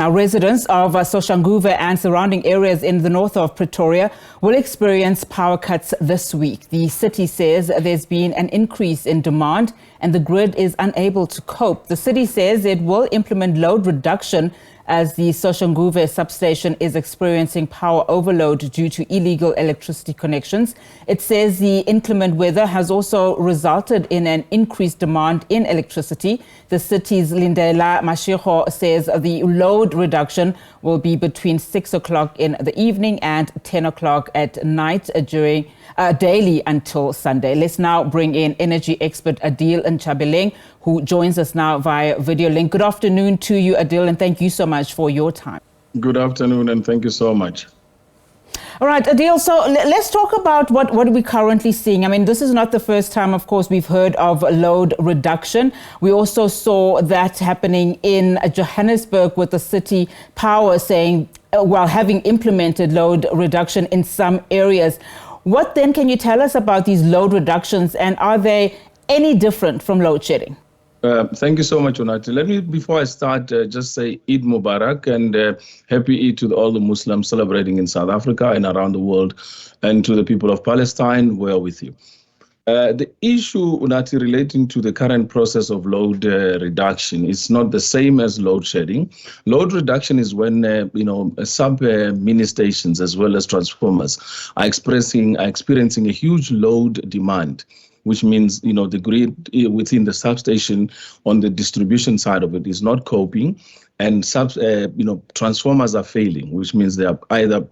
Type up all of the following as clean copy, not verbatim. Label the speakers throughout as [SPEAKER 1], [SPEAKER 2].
[SPEAKER 1] Now, residents of Soshanguve and surrounding areas in the north of Pretoria will experience power cuts this week. The city says there's been an increase in demand and the grid is unable to cope. The city says it will implement load reduction as the Soshanguve substation is experiencing power overload due to illegal electricity connections. It says the inclement weather has also resulted in an increased demand in electricity. The city's Lindela Mashiro says the load reduction will be between 6 o'clock in the evening and 10 o'clock at night during daily until Sunday. Let's now bring in energy expert Adil Nchabeleng, who joins us now via video link. Good afternoon to you, Adil, and thank you so much for your time.
[SPEAKER 2] Good afternoon, and thank you so much.
[SPEAKER 1] All right, Adil, so let's talk about what we're currently seeing. I mean, this is not the first time, of course, we've heard of load reduction. We also saw that happening in Johannesburg with the city power saying, well, having implemented load reduction in some areas. What then can you tell us about these load reductions, and are they any different from load shedding?
[SPEAKER 2] Thank you so much, Unati. Let me, before I start, just say Eid Mubarak and happy Eid to all the Muslims celebrating in South Africa and around the world, and to the people of Palestine, we are with you. The issue, Unati, relating to the current process of load reduction is not the same as load shedding. Load reduction is when, mini stations as well as transformers are experiencing a huge load demand, which means, the grid within the substation on the distribution side of it is not coping, and transformers are failing, which means they are either,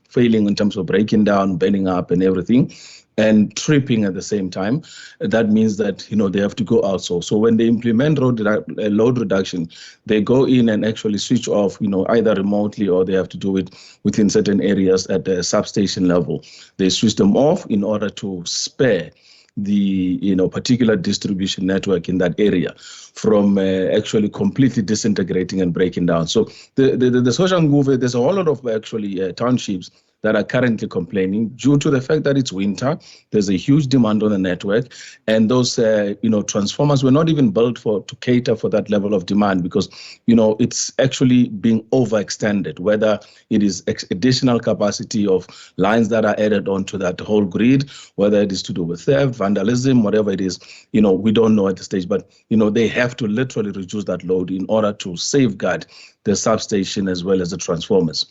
[SPEAKER 2] failing in terms of breaking down, bending up and everything, and tripping at the same time. That means that, they have to go out. So when they implement load reduction, they go in and actually switch off, either remotely or they have to do it within certain areas at the substation level. They switch them off in order to spare the particular distribution network in that area from actually completely disintegrating and breaking down. So the Soshanguve, there's a whole lot of actually townships that are currently complaining due to the fact that it's winter. There's a huge demand on the network, and those transformers were not even built to cater for that level of demand, because it's actually being overextended, whether it is additional capacity of lines that are added onto that whole grid, whether it is to do with theft, vandalism, whatever it is, we don't know at this stage, but they have to literally reduce that load in order to safeguard the substation as well as the transformers.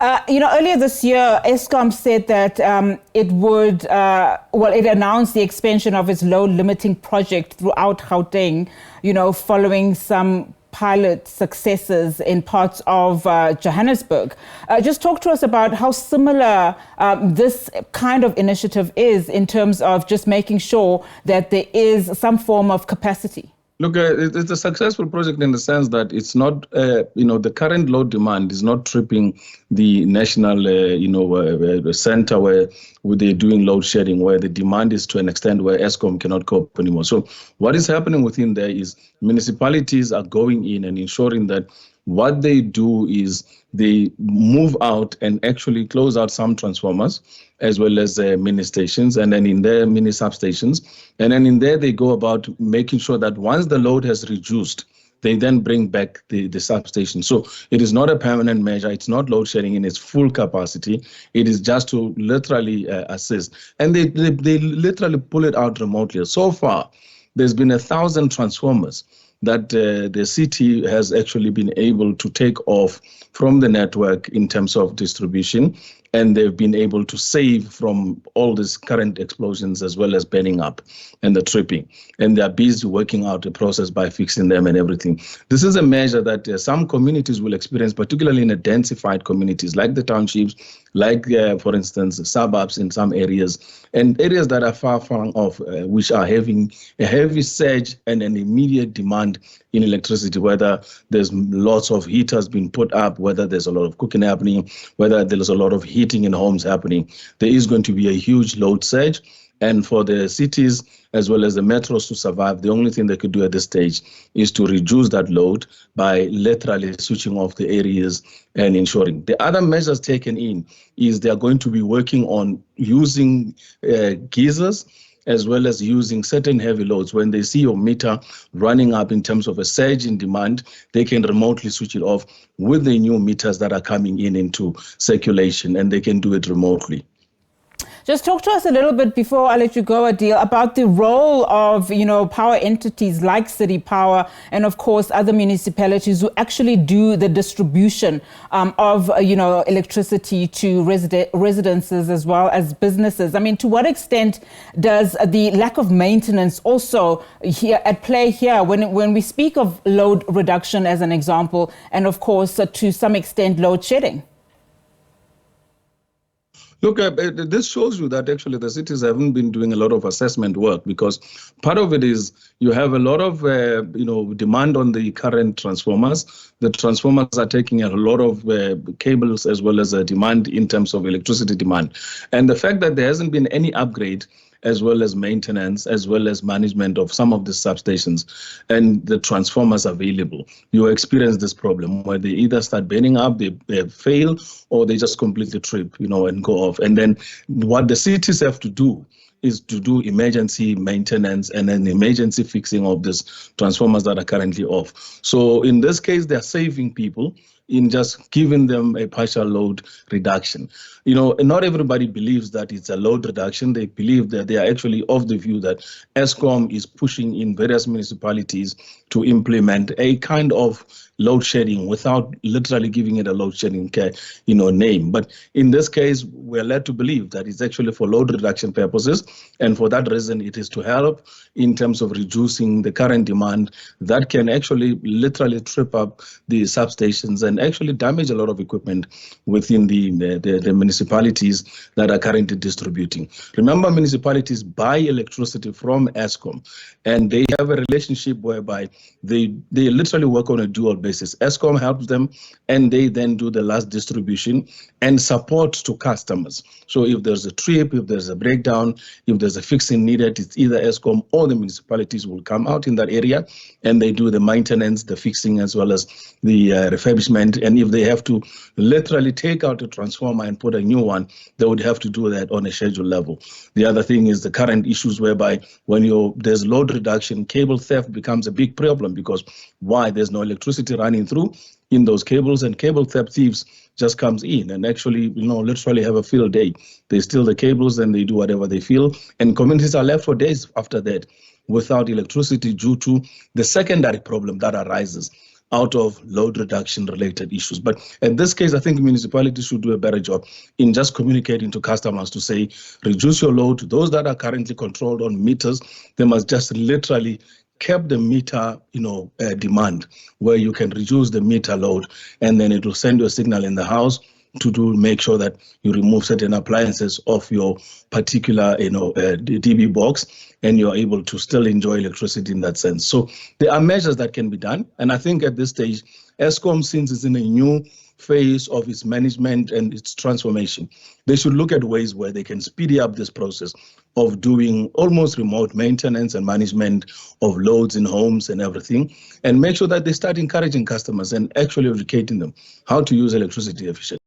[SPEAKER 1] Earlier this year, Eskom said that it announced the expansion of its load limiting project throughout Gauteng, following some pilot successes in parts of Johannesburg. Just talk to us about how similar this kind of initiative is in terms of just making sure that there is some form of capacity.
[SPEAKER 2] Look, it's a successful project in the sense that it's not, the current load demand is not tripping the national, center where they're doing load shedding, where the demand is to an extent where Eskom cannot cope anymore. So what is happening within there is municipalities are going in and ensuring that what they do is they move out and actually close out some transformers as well as mini stations, and then in their mini substations. And then in there, they go about making sure that once the load has reduced, they then bring back the substation. So it is not a permanent measure. It's not load shedding in its full capacity. It is just to literally assist. And they literally pull it out remotely. So far, there's been 1,000 transformers that the city has actually been able to take off from the network in terms of distribution, and they've been able to save from all these current explosions as well as burning up and the tripping. And they're busy working out the process by fixing them and everything. This is a measure that some communities will experience, particularly in the densified communities like the townships, like, for instance, the suburbs in some areas, and areas that are far off, which are having a heavy surge and an immediate demand in electricity, whether there's lots of heaters being put up, whether there's a lot of cooking happening, whether there's a lot of heating in homes happening. There is going to be a huge load surge. And for the cities as well as the metros to survive, the only thing they could do at this stage is to reduce that load by literally switching off the areas and ensuring. The other measures taken in is they are going to be working on using geysers as well as using certain heavy loads. When they see your meter running up in terms of a surge in demand, they can remotely switch it off with the new meters that are coming into circulation, and they can do it remotely.
[SPEAKER 1] Just talk to us a little bit before I let you go, Adil, about the role of, power entities like City Power and, of course, other municipalities who actually do the distribution of, electricity to residences as well as businesses. I mean, to what extent does the lack of maintenance also at play here when we speak of load reduction as an example, and, of course, to some extent, load shedding?
[SPEAKER 2] Look, this shows you that actually the cities haven't been doing a lot of assessment work, because part of it is you have a lot of, demand on the current transformers. The transformers are taking a lot of cables as well as demand in terms of electricity demand. And the fact that there hasn't been any upgrade as well as maintenance, as well as management of some of the substations and the transformers available, you experience this problem where they either start burning up, they fail, or they just completely trip, and go off. And then what the cities have to do is to do emergency maintenance and then emergency fixing of these transformers that are currently off. So in this case, they're saving people in just giving them a partial load reduction. Not everybody believes that it's a load reduction. They believe that they are actually of the view that Eskom is pushing in various municipalities to implement a kind of load shedding without literally giving it a load shedding name. But in this case, we're led to believe that it's actually for load reduction purposes. And for that reason, it is to help in terms of reducing the current demand that can actually literally trip up the substations and actually damage a lot of equipment within the municipalities that are currently distributing. Remember, municipalities buy electricity from Eskom, and they have a relationship whereby they literally work on a dual basis. Eskom helps them, and they then do the last distribution and support to customers. So if there's a trip, if there's a breakdown, if there's a fixing needed, it's either Eskom or the municipalities will come out in that area, and they do the maintenance, the fixing, as well as the refurbishment. And if they have to literally take out a transformer and put a new one, they would have to do that on a schedule level. The other thing is the current issues whereby when there's load reduction, cable theft becomes a big problem, because why? There's no electricity running through in those cables, and cable theft thieves just comes in and actually, literally have a field day. They steal the cables and they do whatever they feel, and communities are left for days after that without electricity due to the secondary problem that arises out of load reduction related issues. But in this case, I think municipalities should do a better job in just communicating to customers to say, reduce your load. Those that are currently controlled on meters, they must just literally cap the meter, demand, where you can reduce the meter load, and then it will send you a signal in the house to make sure that you remove certain appliances off your particular, DB box, and you're able to still enjoy electricity in that sense. So there are measures that can be done. And I think at this stage, Eskom, since it's in a new phase of its management and its transformation, they should look at ways where they can speed up this process of doing almost remote maintenance and management of loads in homes and everything, and make sure that they start encouraging customers and actually educating them how to use electricity efficiently.